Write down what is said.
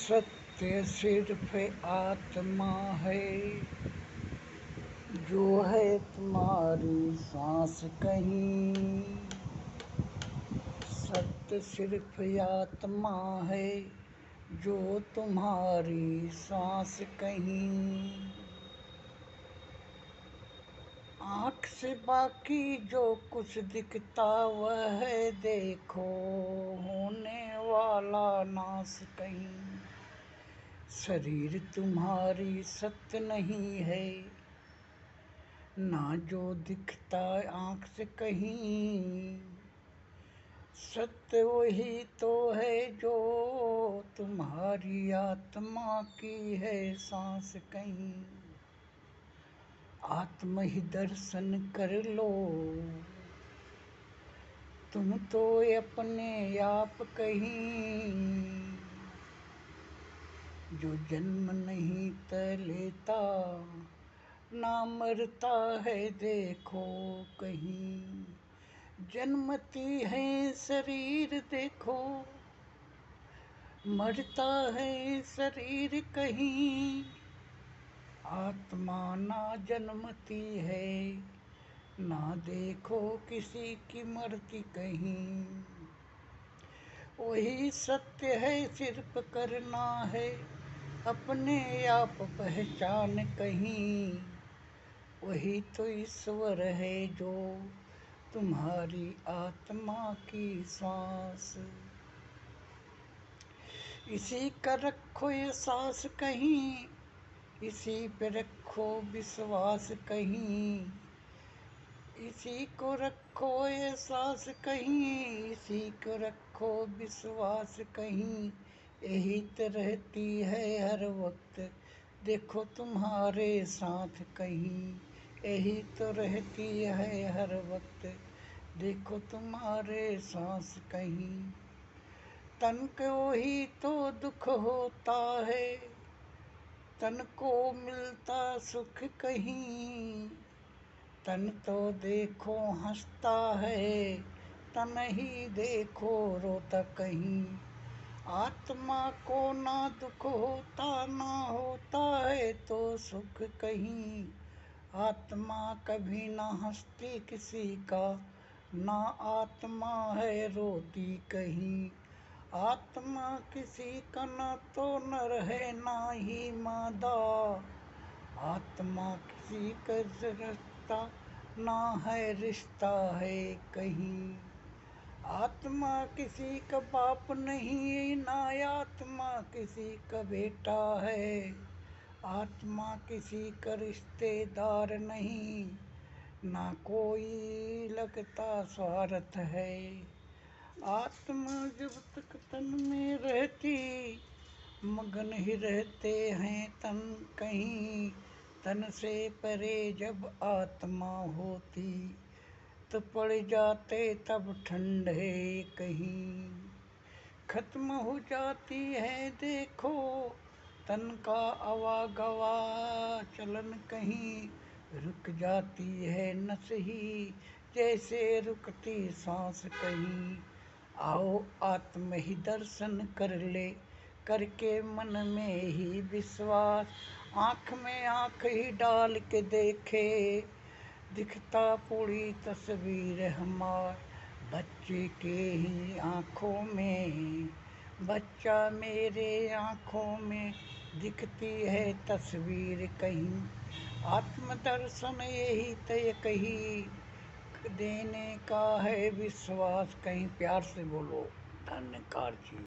सत्य सिर्फ आत्मा है, जो है तुम्हारी सांस कहीं। सत्य सिर्फ आत्मा है, जो तुम्हारी सांस कहीं। आँख से बाकी जो कुछ दिखता वह है देखो, होने वाला नाश कहीं। शरीर तुम्हारी सत्य नहीं है, ना जो दिखता आँख से कहीं। सत्य वही तो है जो तुम्हारी आत्मा की है सांस कहीं। आत्म ही दर्शन कर लो, तुम तो अपने आप कहीं। जो जन्म नहीं लेता, ना मरता है देखो कहीं। जन्मती है शरीर देखो, मरता है शरीर कहीं। आत्मा ना जन्मती है, ना देखो किसी की मरती कहीं। वही सत्य है सिर्फ करना है अपने आप पहचान कहीं। वही तो ईश्वर है जो तुम्हारी आत्मा की सांस। इसी का रखो ये सांस कहीं, इसी पे रखो विश्वास कहीं। इसी को रखो ये सांस कहीं, इसी को रखो विश्वास कहीं। यही तो रहती है हर वक्त देखो तुम्हारे साथ कहीं। यही तो रहती है हर वक्त देखो तुम्हारे सांस कहीं। तन को ही तो दुख होता है, तन को मिलता सुख कहीं। तन तो देखो हंसता है, तन ही देखो रोता कहीं। आत्मा को ना दुख होता, ना होता है तो सुख कहीं। आत्मा कभी ना हंसती किसी का, ना आत्मा है रोती कहीं। आत्मा किसी का ना तो नर है ना ही मादा, आत्मा किसी का रिश्ता ना है रिश्ता है कहीं। आत्मा किसी का बाप नहीं, ना आत्मा किसी का बेटा है। आत्मा किसी का रिश्तेदार नहीं, ना कोई लगता स्वार्थ है। आत्मा जब तक तन में रहती, मगन ही रहते हैं तन कहीं। तन से परे जब आत्मा होती, तो पड़ जाते तब ठंडे कहीं। खत्म हो जाती है देखो तन का आवागवा चलन कहीं। रुक जाती है नस ही जैसे रुकती सांस कहीं। आओ आत्म ही दर्शन कर ले, करके मन में ही विश्वास। आँख में आँख ही डाल के देखे, दिखता पूरी तस्वीर हमार बच्चे के ही आँखों में। बच्चा मेरे आँखों में दिखती है तस्वीर कहीं। आत्मदर्शन यही तय कही देने का है विश्वास कहीं। प्यार से बोलो धन्यकार जी।